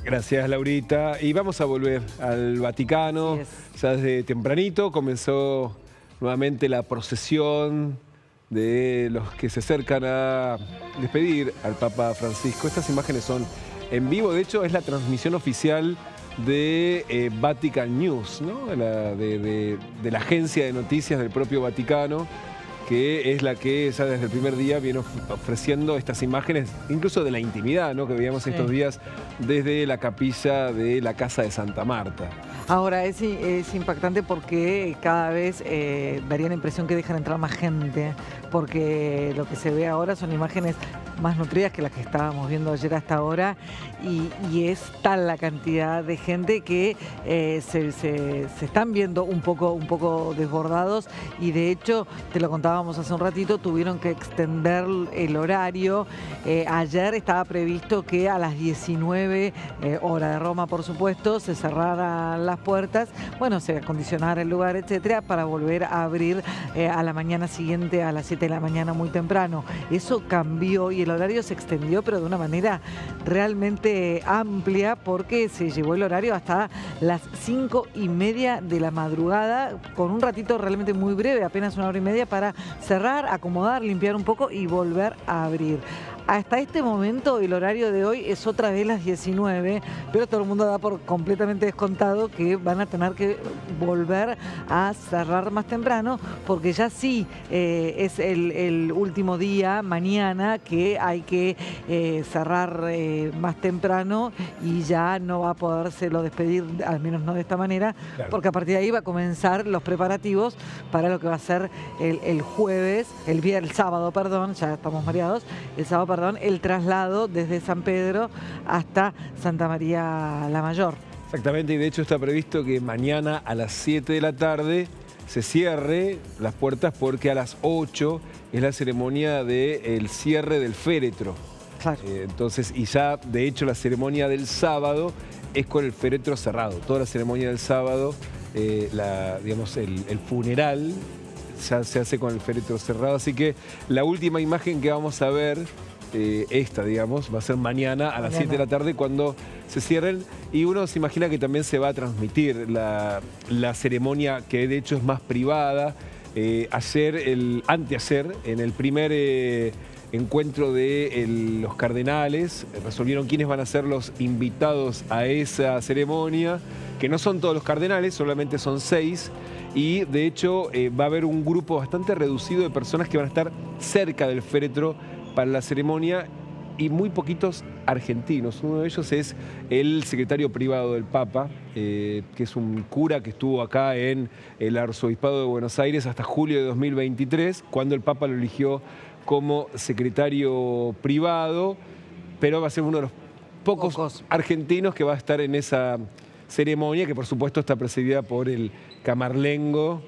Gracias, Laurita. Y vamos a volver al Vaticano. Ya desde tempranito comenzó nuevamente la procesión de los que se acercan a despedir al Papa Francisco. Estas imágenes son en vivo, de hecho es la transmisión oficial de Vatican News, ¿no? de la agencia de noticias del propio Vaticano, que es la que ya desde el primer día viene ofreciendo estas imágenes, incluso de la intimidad, ¿no?, que veíamos estos días desde la capilla de la Casa de Santa Marta. Ahora, es impactante porque cada vez daría la impresión que dejan entrar más gente, porque lo que se ve ahora son imágenes más nutridas que las que estábamos viendo ayer hasta ahora, y es tal la cantidad de gente que se están viendo un poco desbordados, y de hecho, te lo contábamos hace un ratito, tuvieron que extender el horario. Ayer estaba previsto que a las 19 hora de Roma, por supuesto, se cerraran las puertas, bueno, se acondicionara el lugar, etcétera, para volver a abrir a la mañana siguiente a las 7 de la mañana muy temprano. Eso cambió y el horario se extendió, pero de una manera realmente amplia, porque se llevó el horario hasta las 5:30 de la madrugada, con un ratito realmente muy breve, apenas 1 hora y media, para cerrar, acomodar, limpiar un poco y volver a abrir. Hasta este momento el horario de hoy es otra vez las 19, pero todo el mundo da por completamente descontado que van a tener que volver a cerrar más temprano, porque ya sí es el último día, mañana, que hay que cerrar más temprano, y ya no va a podérselo despedir, al menos no de esta manera, porque a partir de ahí va a comenzar los preparativos para lo que va a ser el jueves, el sábado, perdón, ya estamos mareados, el sábado, el traslado desde San Pedro hasta Santa María la Mayor. Exactamente, y de hecho está previsto que mañana a las 7 de la tarde se cierre las puertas, porque a las 8 es la ceremonia del cierre del féretro. Claro. Entonces, y ya de hecho la ceremonia del sábado es con el féretro cerrado. Toda la ceremonia del sábado, digamos, el funeral ya se hace con el féretro cerrado. Así que la última imagen que vamos a ver, esta, digamos, va a ser mañana a las 7 de la tarde cuando se cierren, y uno se imagina que también se va a transmitir la ceremonia, que de hecho es más privada. Anteayer, en el primer encuentro de los cardenales, resolvieron quiénes van a ser los invitados a esa ceremonia, que no son todos los cardenales, solamente son 6, y de hecho va a haber un grupo bastante reducido de personas que van a estar cerca del féretro para la ceremonia, y muy poquitos argentinos. Uno de ellos es el secretario privado del Papa, que es un cura que estuvo acá en el Arzobispado de Buenos Aires hasta julio de 2023, cuando el Papa lo eligió como secretario privado, pero va a ser uno de los pocos argentinos que va a estar en esa ceremonia, que por supuesto está presidida por el camarlengo,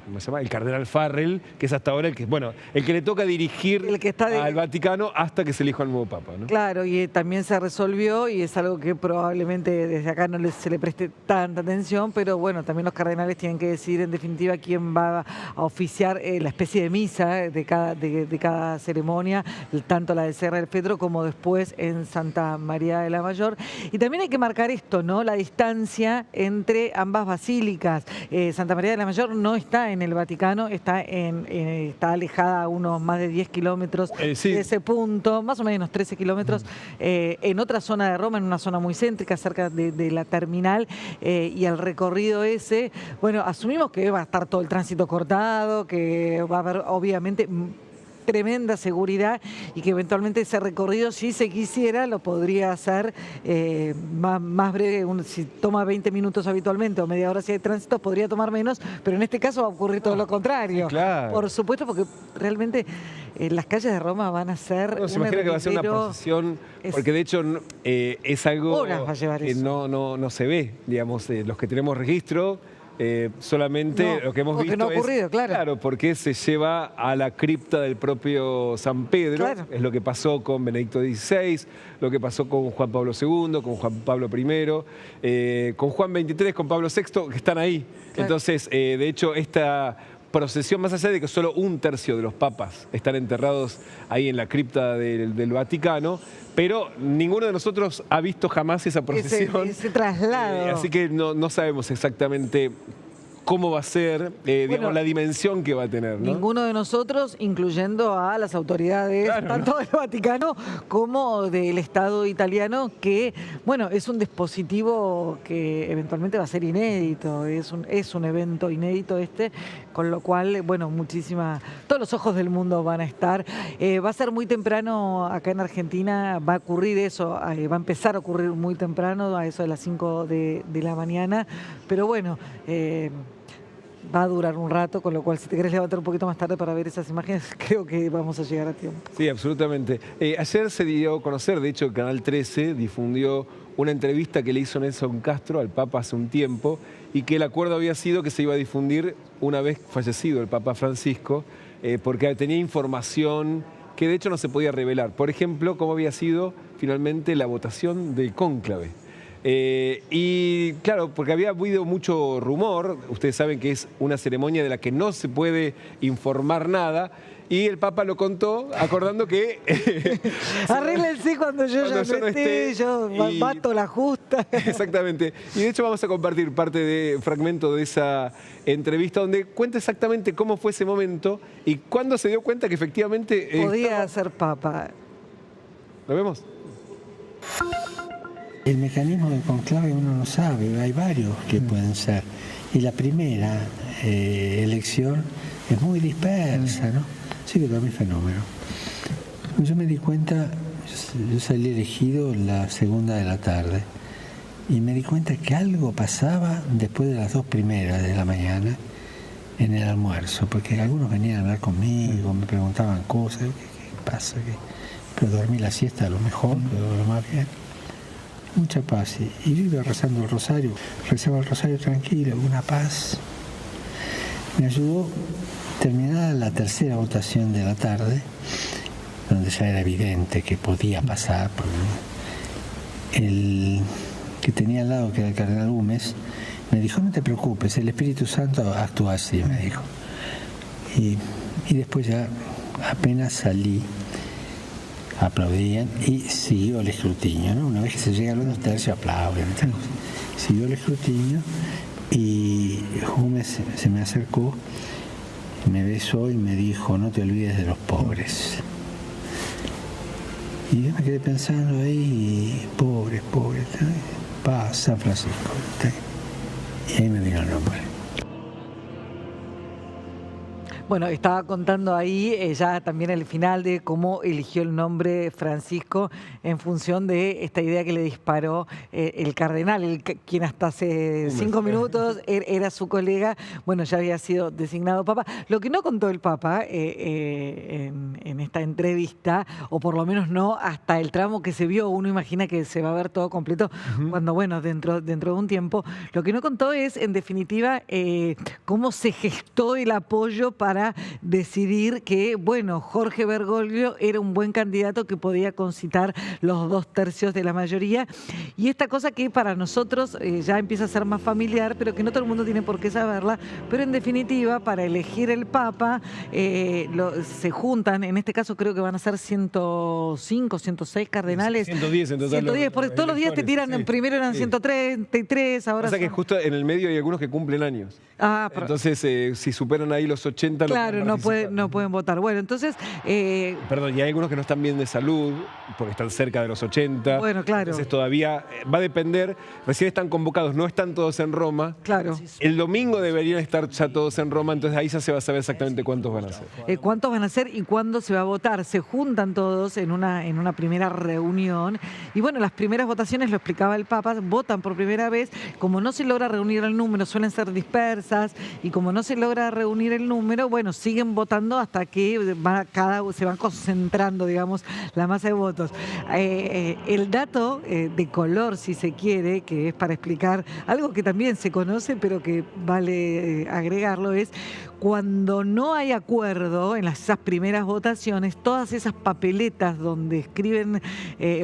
¿cómo se llama? El cardenal Farrell, que es hasta ahora el que le toca dirigir al Vaticano hasta que se elija el nuevo Papa, ¿no? Claro, y también se resolvió, y es algo que probablemente desde acá no se le preste tanta atención, pero bueno, también los cardenales tienen que decidir en definitiva quién va a oficiar la especie de misa de cada ceremonia, tanto la del cierre del féretro como después en Santa María de la Mayor. Y también hay que marcar esto, ¿no? La distancia entre ambas basílicas. Santa María de la Mayor no está en el Vaticano, está alejada a unos más de 10 kilómetros de ese punto, más o menos 13 kilómetros, en otra zona de Roma, en una zona muy céntrica, cerca de la terminal, y el recorrido ese, bueno, asumimos que va a estar todo el tránsito cortado, que va a haber obviamente tremenda seguridad, y que eventualmente ese recorrido, si se quisiera, lo podría hacer más breve. Si toma 20 minutos habitualmente o media hora si hay tránsito, podría tomar menos, pero en este caso va a ocurrir todo lo contrario. Claro. Por supuesto, porque realmente las calles de Roma van a ser... No, se imagina que va a ser una procesión, porque de hecho es algo horas va a llevar que eso. no se ve, digamos, los que tenemos registro. Solamente lo que hemos visto no ha ocurrido, claro, porque se lleva a la cripta del propio San Pedro. Claro. Es lo que pasó con Benedicto XVI, lo que pasó con Juan Pablo II, con Juan Pablo I, con Juan XXIII, con Pablo VI, que están ahí. Claro. Entonces, de hecho, esta procesión, más allá de que solo 1/3 de los papas están enterrados ahí en la cripta del Vaticano, pero ninguno de nosotros ha visto jamás esa procesión. Ese traslado. Así que no sabemos exactamente cómo va a ser, digamos, la dimensión que va a tener, ¿no? Ninguno de nosotros, incluyendo a las autoridades, Claro, tanto del Vaticano como del Estado italiano, que, bueno, es un dispositivo que eventualmente va a ser inédito, es un evento inédito con lo cual, bueno, todos los ojos del mundo van a estar. Va a ser muy temprano acá en Argentina, va a ocurrir eso, va a empezar a ocurrir muy temprano, a eso de las 5 de la mañana, pero bueno, va a durar un rato, con lo cual si te querés levantar un poquito más tarde para ver esas imágenes, creo que vamos a llegar a tiempo. Sí, absolutamente. Ayer se dio a conocer, de hecho, Canal 13 difundió una entrevista que le hizo Nelson Castro al Papa hace un tiempo y que el acuerdo había sido que se iba a difundir una vez fallecido el Papa Francisco, porque tenía información que de hecho no se podía revelar. Por ejemplo, cómo había sido finalmente la votación del cónclave. Y claro, porque había habido mucho rumor, ustedes saben que es una ceremonia de la que no se puede informar nada, y el Papa lo contó acordando que... Arréglense cuando yo no esté, yo bato la justa. Exactamente. Y de hecho vamos a compartir fragmento de esa entrevista donde cuenta exactamente cómo fue ese momento y cuándo se dio cuenta que efectivamente... podía ser Papa. ¿Lo vemos? El mecanismo del conclave uno no sabe, hay varios que pueden ser. Y la primera elección es muy dispersa, ¿no? Sí que también es fenómeno. Yo me di cuenta, yo salí elegido la 2:00 de la tarde y me di cuenta que algo pasaba después de las 2 primeras de la mañana en el almuerzo, porque algunos venían a hablar conmigo, me preguntaban cosas, ¿qué pasa? Pero dormí la siesta a lo mejor, pero lo más bien. Mucha paz. Y yo iba rezando el rosario, rezaba el rosario tranquilo, una paz. Me ayudó, terminada la 3.ª votación de la tarde, donde ya era evidente que podía pasar, el que tenía al lado, que era el cardenal Güemes, me dijo, no te preocupes, el Espíritu Santo actúa así, me dijo. Y después ya apenas salí, aplaudían y siguió el escrutinio, ¿no? Una vez que se llega a los 2/3 aplauden. Siguió el escrutinio y Güemes se me acercó, me besó y me dijo, no te olvides de los pobres. Y yo me quedé pensando ahí, pobres, paz, San Francisco. Y ahí me vino el nombre. Bueno, estaba contando ahí ya también el final de cómo eligió el nombre Francisco en función de esta idea que le disparó el cardenal, quien hasta hace 5 minutos era su colega, bueno, ya había sido designado Papa. Lo que no contó el Papa en esta entrevista, o por lo menos no hasta el tramo que se vio, uno imagina que se va a ver todo completo cuando, bueno, dentro de un tiempo, lo que no contó es, en definitiva, cómo se gestó el apoyo para decidir que, bueno, Jorge Bergoglio era un buen candidato que podía concitar los 2/3 de la mayoría. Y esta cosa que para nosotros ya empieza a ser más familiar, pero que no todo el mundo tiene por qué saberla, pero en definitiva, para elegir el Papa, se juntan, en este caso creo que van a ser 105, 106 cardenales. 110 en total. 110, porque todos los días te tiran, primero eran 133, ahora... O sea que justo en el medio hay algunos que cumplen años. Entonces, si superan ahí los 80... Claro, no pueden votar. Bueno, entonces... Perdón, y hay algunos que no están bien de salud, porque están cerca de los 80. Bueno, claro. Entonces todavía va a depender. Recién están convocados, no están todos en Roma. Claro. El domingo deberían estar ya todos en Roma, entonces ahí ya se va a saber exactamente cuántos van a ser. ¿Cuántos van a ser y cuándo se va a votar? Se juntan todos en una primera reunión. Y bueno, las primeras votaciones, lo explicaba el Papa, votan por primera vez. Como no se logra reunir el número, suelen ser dispersas. Y como no se logra reunir el número, bueno, siguen votando hasta que se van concentrando, digamos, la masa de votos. El dato de color, si se quiere, que es para explicar algo que también se conoce, pero que vale agregarlo, es cuando no hay acuerdo en esas primeras votaciones, todas esas papeletas donde escriben,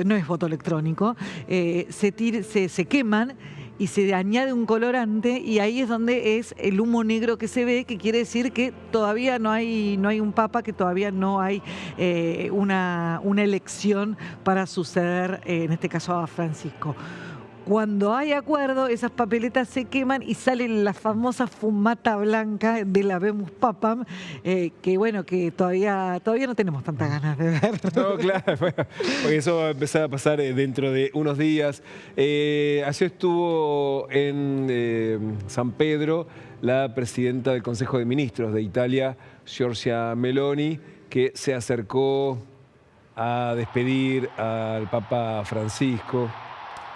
no es voto electrónico, se queman. y se añade un colorante, y ahí es donde es el humo negro que se ve, que quiere decir que todavía no hay un papa, que todavía no hay una elección para suceder, en este caso a Francisco. Cuando hay acuerdo, esas papeletas se queman y sale la famosa fumata blanca de la Habemus Papam, que bueno, que todavía no tenemos tantas ganas de ver. No, claro, bueno, porque eso va a empezar a pasar dentro de unos días. Ayer estuvo en San Pedro la presidenta del Consejo de Ministros de Italia, Giorgia Meloni, que se acercó a despedir al Papa Francisco.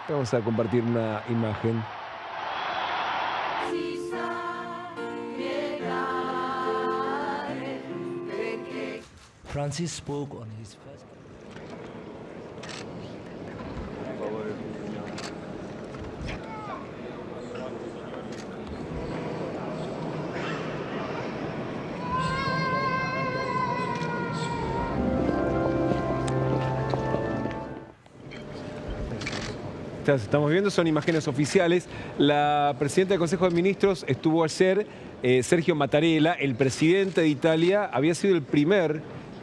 Vamos a compartir una imagen. Francis spoke on his first. Estamos viendo, son imágenes oficiales. La presidenta del Consejo de Ministros estuvo ayer, Sergio Mattarella, el presidente de Italia, había sido el primer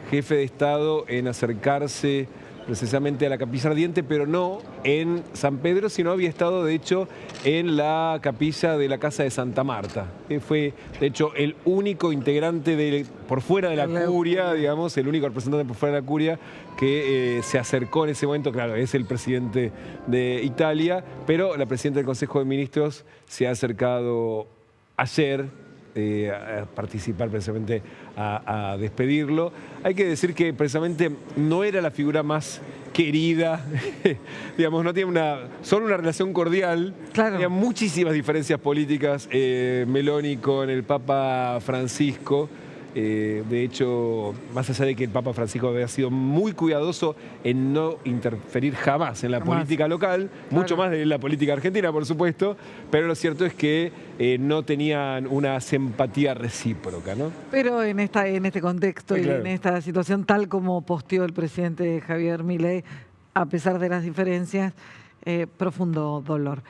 jefe de Estado en acercarse precisamente a la Capilla Ardiente, pero no en San Pedro, sino había estado, de hecho, en la capilla de la Casa de Santa Marta. Fue, de hecho, el único integrante por fuera de la curia, digamos, el único representante por fuera de la curia que se acercó en ese momento. Claro, es el presidente de Italia, pero la presidenta del Consejo de Ministros se ha acercado ayer a participar precisamente a despedirlo. Hay que decir que precisamente no era la figura más querida, digamos, no tiene solo una relación cordial. Claro. Había muchísimas diferencias políticas Meloni con el Papa Francisco. De hecho, más allá de que el Papa Francisco había sido muy cuidadoso en no interferir jamás en la política local, mucho más de la política argentina, por supuesto, pero lo cierto es que no tenían una simpatía recíproca, ¿no? Pero en este contexto y claro, en esta situación, tal como posteó el presidente Javier Milei, a pesar de las diferencias, profundo dolor.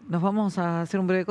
Nos vamos a hacer un breve corte.